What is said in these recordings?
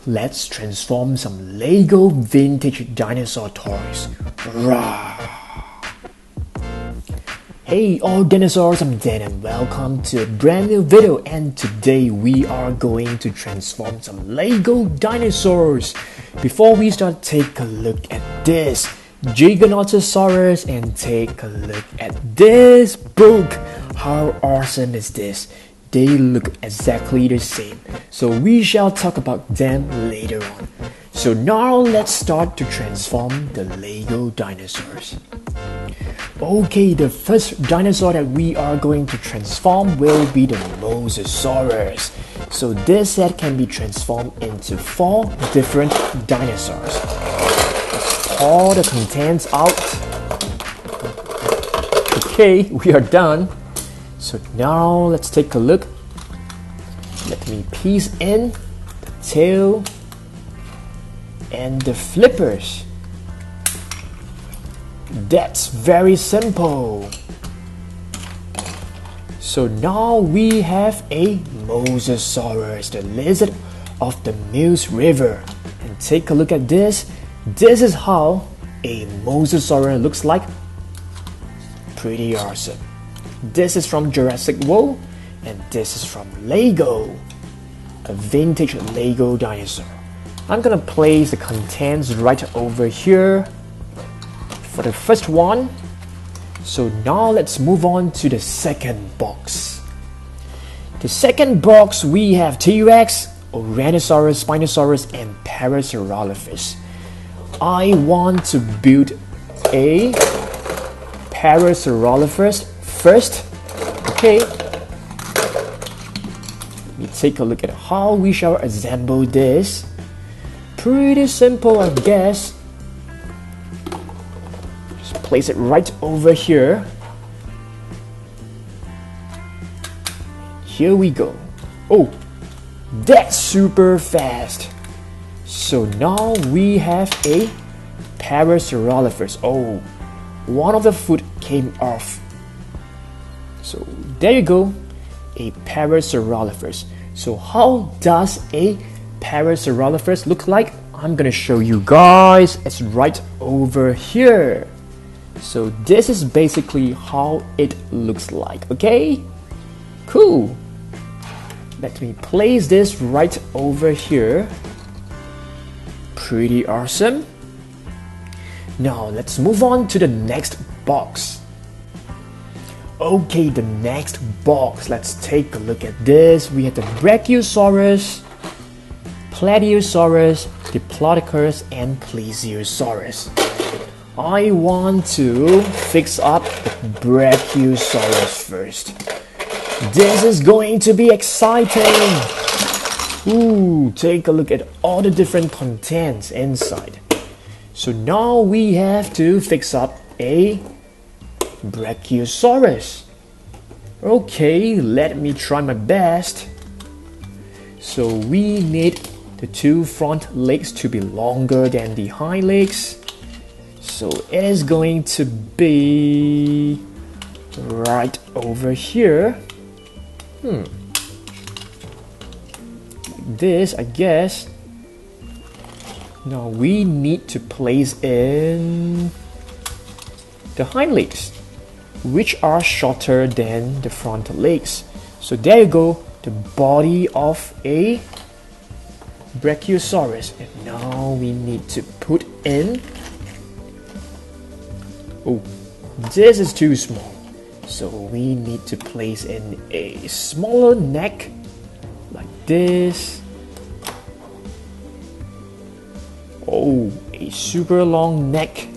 let's transform some Lego vintage dinosaur toys. Rah! Hey all dinosaurs, I'm Dan and welcome to a brand new video, and today we are going to transform some Lego dinosaurs. Before we start, take a look at this Giganotosaurus and take a look at this book. How awesome is this? They look exactly the same, so we shall talk about them later on. So now let's start to transform the Lego dinosaurs. Okay, the first dinosaur that we are going to transform will be the Mosasaurus. So this set can be transformed into 4 different dinosaurs. Let's pour the contents out. Okay, we are done. So now let's take a look. Let me piece in the tail and the flippers. That's very simple. So now we have a Mosasaurus, the lizard of the Meuse River. And take a look at this. This is how a Mosasaurus looks like. Pretty awesome. This is from Jurassic World, and this is from Lego, a vintage Lego dinosaur. I'm gonna place the contents right over here for the first one. So now let's move on to the second box. The second box, we have T-Rex, Tyrannosaurus, Spinosaurus, and Parasaurolophus. I want to build a Parasaurolophus first. Okay, let me take a look at how we shall assemble this. Pretty simple, I guess. Just place it right over here. Here we go. Oh, that's super fast. So now we have a Parasaurolophus. Oh, one of the foot came off. So there you go, a Parasaurolophus. So how does a Parasaurolophus look like? I'm gonna show you guys. It's right over here. So this is basically how it looks like, okay? Cool. Let me place this right over here. Pretty awesome. Now let's move on to the next box. Okay, the next box, let's take a look at this. We have the Brachiosaurus, Plateosaurus, Diplodocus, and Plesiosaurus. I want to fix up the Brachiosaurus first. This is going to be exciting. Ooh, take a look at all the different contents inside. So now we have to fix up a Brachiosaurus. Okay, let me try my best. So we need the 2 front legs to be longer than the hind legs. So it is going to be right over here. Like this, I guess. Now we need to place in the hind legs, which are shorter than the front legs. So there you go, the body of a Brachiosaurus. And now we need to put in, oh, this is too small. So we need to place in a smaller neck, like this. Oh, a super long neck.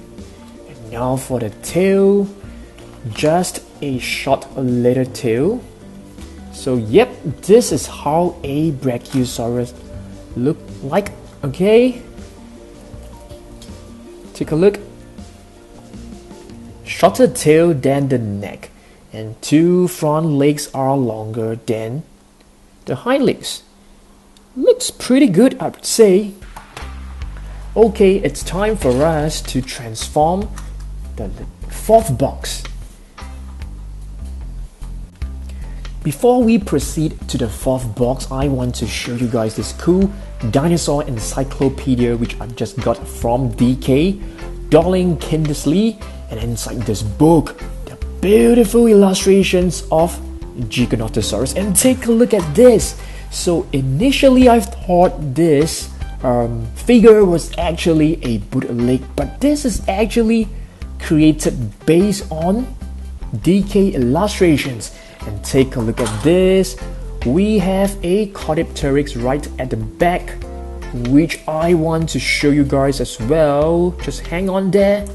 And now for the tail, just a short little tail. So yep, this is how a Brachiosaurus look like. Okay, take a look. Shorter tail than the neck, and 2 front legs are longer than the hind legs. Looks pretty good, I would say. Okay, it's time for us to transform the 4th box. Before we proceed to the fourth box, I want to show you guys this cool dinosaur encyclopedia which I just got from DK, Darling Kindersley, and inside this book, the beautiful illustrations of Giganotosaurus. And take a look at this. So initially I thought this figure was actually a bootleg, but this is actually created based on DK illustrations. And take a look at this. We have a Caudipteryx right at the back, which I want to show you guys as well. Just hang on there.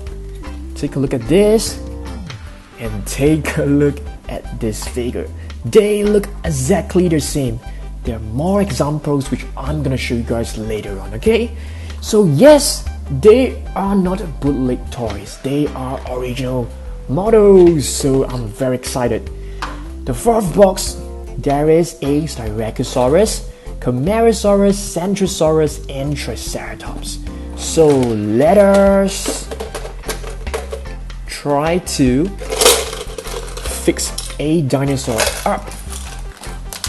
Take a look at this. And take a look at this figure. They look exactly the same. There are more examples which I'm gonna show you guys later on, okay? So yes, they are not bootleg toys. They are original models. So I'm very excited. The fourth box, there is a Styracosaurus, Camarasaurus, Centrosaurus, and Triceratops. So let us try to fix a dinosaur up.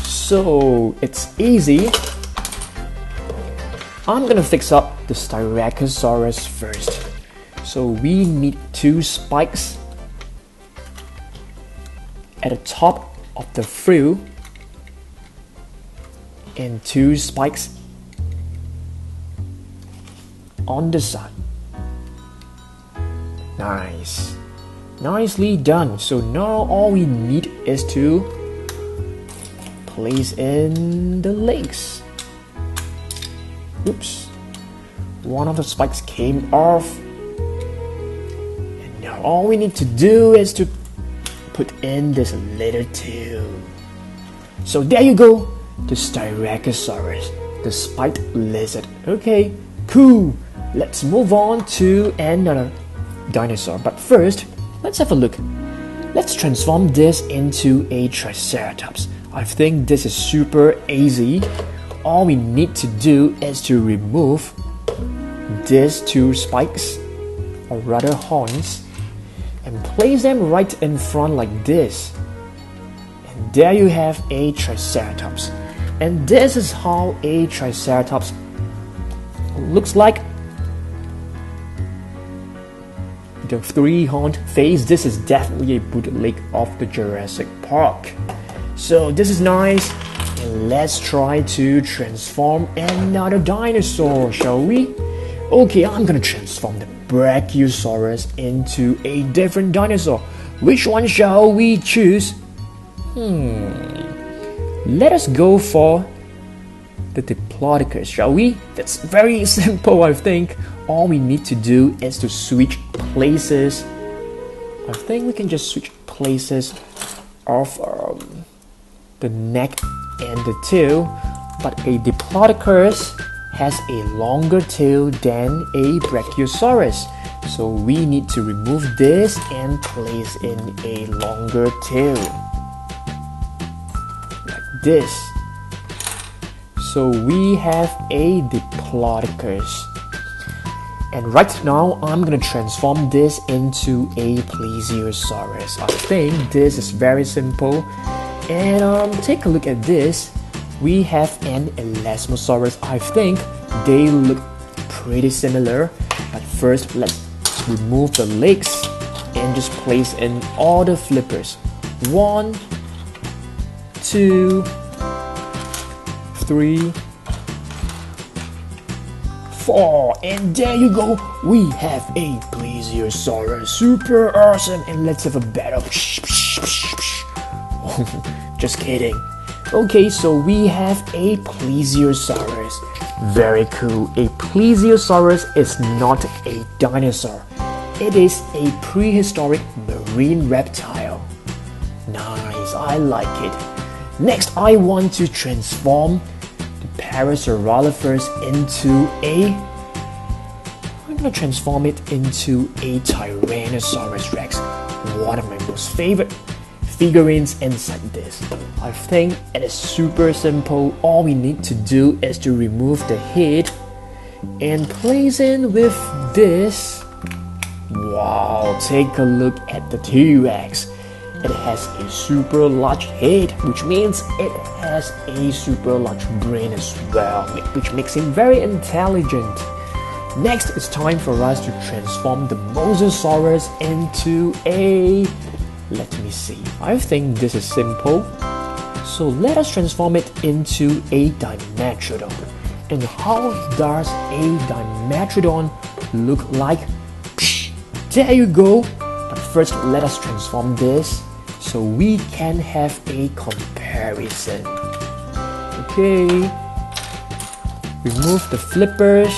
So it's easy. I'm gonna fix up the Styracosaurus first. So we need 2 spikes at the top of the frill and 2 spikes on the side. Nice. Nicely done. So now all we need is to place in the legs. Oops. One of the spikes came off. And now all we need to do is to put in this little tube. So there you go, the Styracosaurus, the spiked lizard. Okay, cool. Let's move on to another dinosaur. But first, let's have a look. Let's transform this into a Triceratops. I think this is super easy. All we need to do is to remove these 2 spikes, or rather horns, and place them right in front like this. And there you have a Triceratops. And this is how a Triceratops looks like. The 3-horned face, this is definitely a bootleg of the Jurassic Park. So this is nice. And let's try to transform another dinosaur, shall we? Okay, I'm gonna transform the Brachiosaurus into a different dinosaur. Which one shall we choose? Let us go for the Diplodocus, shall we? That's very simple, I think. All we need to do is to switch places. I think we can just switch places of the neck and the tail. But a Diplodocus has a longer tail than a Brachiosaurus. So we need to remove this and place in a longer tail. Like this. So we have a Diplodocus. And right now, I'm gonna transform this into a Plesiosaurus. I think this is very simple. And take a look at this. We have an Elasmosaurus. I think they look pretty similar. But first, let's remove the legs and just place in all the flippers. 1, 2, 3, 4, and there you go. We have a Plesiosaurus. Super awesome. And let's have a battle. Just kidding. Okay, so we have a Plesiosaurus. Very cool. A Plesiosaurus is not a dinosaur. It is a prehistoric marine reptile. Nice, I like it. Next, I want to transform the Parasaurolophus into I'm gonna transform it into a Tyrannosaurus Rex. One of my most favorite figurines inside this. I think it is super simple. All we need to do is to remove the head and place in with this. Wow, take a look at the T-Rex. it has a super large head, which means it has a super large brain as well, which makes him very intelligent. Next, it's time for us to transform the Mosasaurus into a... let me see. I think this is simple. So let us transform it into a Dimetrodon. And how does a Dimetrodon look like? There you go. But first, let us transform this so we can have a comparison. Okay. Remove the flippers.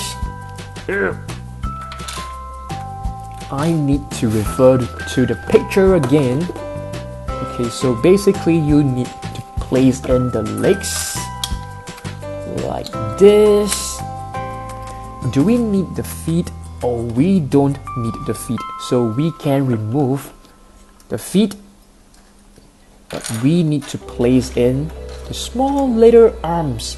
I need to refer to the picture again. Okay, so basically you need to place in the legs like this. Do we need the feet? Or we don't need the feet, so we can remove the feet, but we need to place in the small little arms.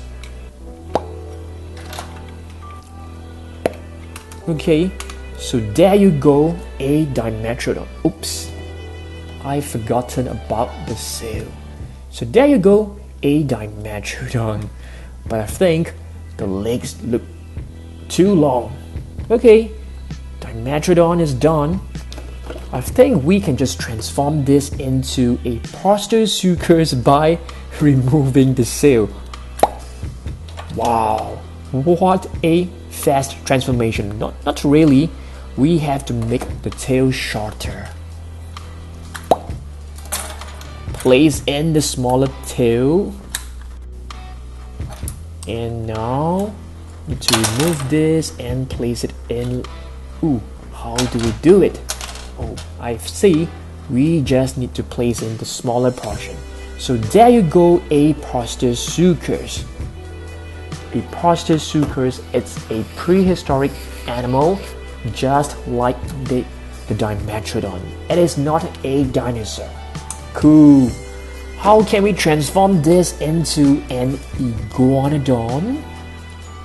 Okay, so there you go, a Dimetrodon. Oops, I've forgotten about the sail. So there you go, a Dimetrodon. But I think the legs look too long. Okay, Dimetrodon is done. I think we can just transform this into a Parasaurolophus by removing the sail. Wow, what a fast transformation. Not really. We have to make the tail shorter. Place in the smaller tail. And now need to remove this and place it in. Ooh, how do we do it? Oh, I see. We just need to place in the smaller portion. So there you go, a Parasaurolophus. A Parasaurolophus, it's a prehistoric animal, just like the Dimetrodon. It is not a dinosaur. Cool. How can we transform this into an iguanodon?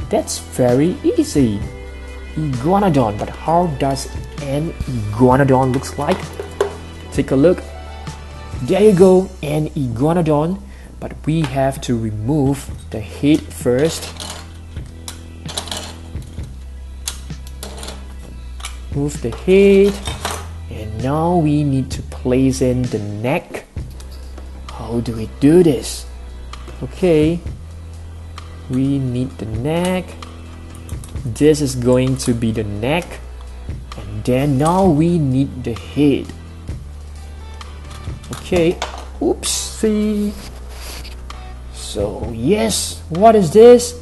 That's very easy. Iguanodon, but how does an iguanodon looks like? Take a look. There you go, an iguanodon, but we have to remove the head first. Move the head, and now we need to place in the neck. How do we do this? Okay, we need the neck. This is going to be the neck, and then now we need the head. Okay, oopsie. So yes, what is this?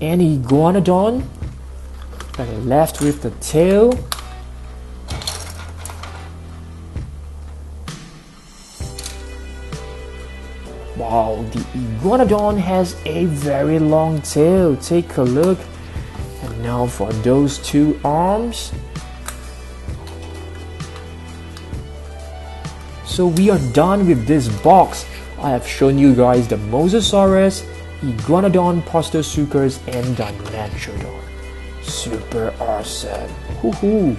An iguanodon. And left with the tail. Wow, the iguanodon has a very long tail. Take a look. And now for those two arms. So we are done with this box. I have shown you guys the Mosasaurus, Iguanodon, Parasaurolophus, and Dimetrodon. Super awesome. Woohoo!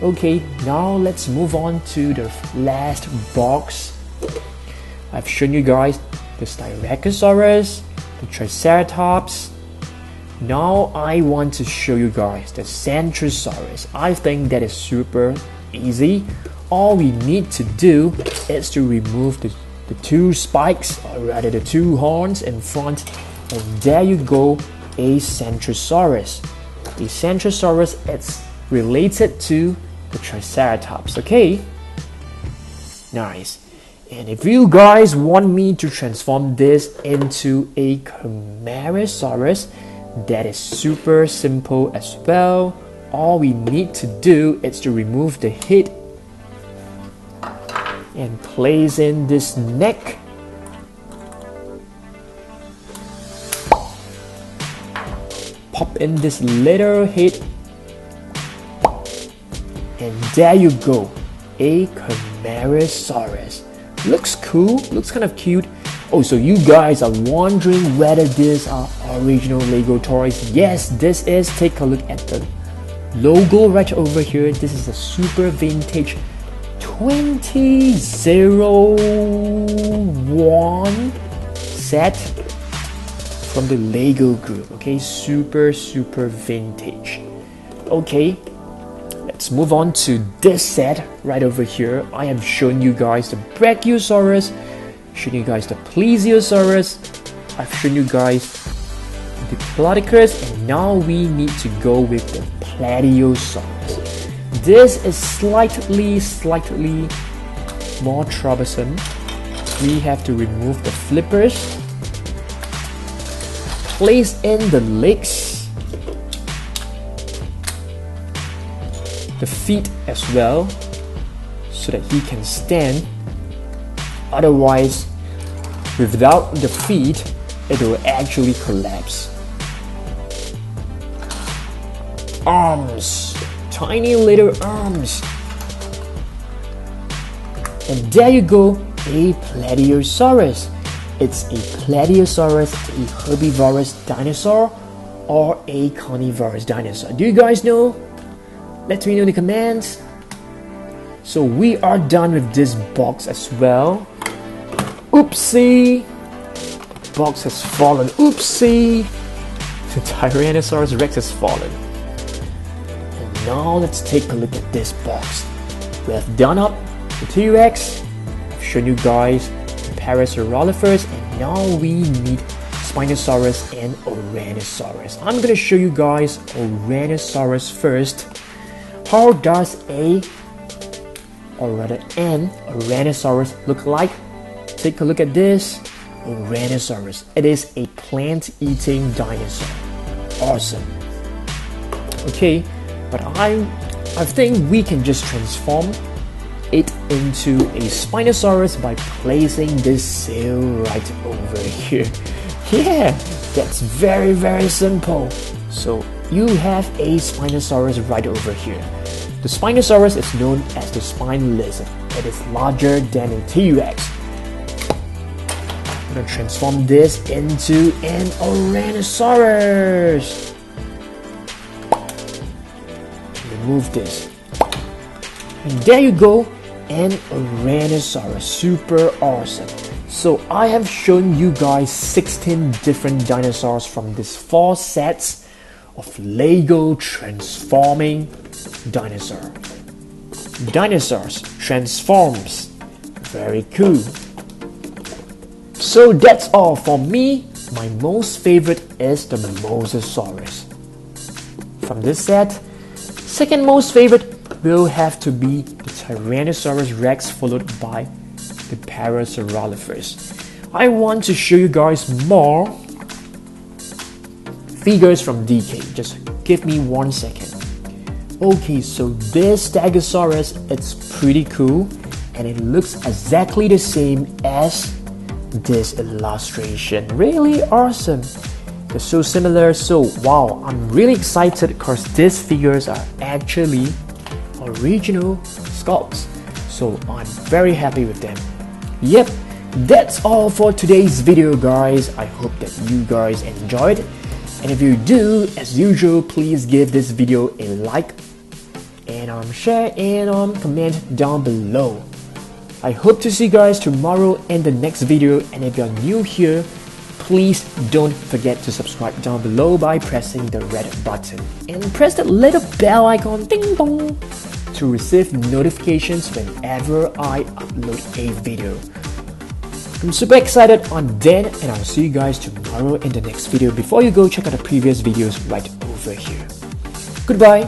Okay, now let's move on to the last box. I've shown you guys the Brachiosaurus, the Triceratops. Now I want to show you guys the Spinosaurus. I think that is super easy. All we need to do is to remove the two spikes, or rather the two horns in front, and there you go, a Spinosaurus. The Spinosaurus is related to the Triceratops, okay? Nice. And if you guys want me to transform this into a Camarasaurus, that is super simple as well. All we need to do is to remove the head and place in this neck. Pop in this little head, and there you go, a Camarasaurus. Looks cool, looks kind of cute. Oh, so you guys are wondering whether these are original Lego toys? Yes, this is. Take a look at the logo right over here. This is a super vintage 2001 set from the Lego group. Okay, super vintage. Okay, let's move on to this set right over here. I have shown you guys the Brachiosaurus, shown you guys the Plesiosaurus, I've shown you guys the Diplodocus, and now we need to go with the Plateosaurus. This is slightly more troublesome. We have to remove the flippers, place in the legs, the feet as well, so that he can stand. Otherwise, without the feet, it will actually collapse. Arms, tiny little arms. And there you go, a Plateosaurus. It's a Plateosaurus, a herbivorous dinosaur or a carnivorous dinosaur. Do you guys know? Let me know in the comments. So we are done with this box as well. Oopsie! Box has fallen. Oopsie! The Tyrannosaurus Rex has fallen. And now let's take a look at this box. We have done up the T-Rex. I've shown you guys the Parasaurolophus, and now we need Spinosaurus and Ouranosaurus. I'm gonna show you guys Ouranosaurus first. How does an Ouranosaurus look like? Take a look at this. Ouranosaurus. It is a plant-eating dinosaur. Awesome. Okay, but I think we can just transform it into a Spinosaurus by placing this sail right over here. Yeah, that's very simple. So you have a Spinosaurus right over here. The Spinosaurus is known as the spine lizard. It is larger than a T-Rex. I'm gonna transform this into an Ouranosaurus. Remove this. And there you go, an Ouranosaurus. Super awesome. So I have shown you guys 16 different dinosaurs from these 4 sets of Lego transforming dinosaurs transforms. Very cool. So that's all for me. My most favorite is the Mosasaurus. From this set, second most favorite will have to be the Tyrannosaurus Rex, followed by the Parasaurolophus. I want to show you guys more figures from DK. Just give me 1 second. Okay, so this Stegosaurus, it's pretty cool, and it looks exactly the same as this illustration. Really awesome. They're so similar. So wow, I'm really excited because these figures are actually original sculpts. So I'm very happy with them. Yep, that's all for today's video, guys. I hope that you guys enjoyed. And if you do, as usual, please give this video a like and share and comment down below. I hope to see you guys tomorrow in the next video, and if you're new here, please don't forget to subscribe down below by pressing the red button and press that little bell icon, ding dong, to receive notifications whenever I upload a video. I'm super excited on then, and I'll see you guys tomorrow in the next video. Before you go, check out the previous videos right over here. Goodbye.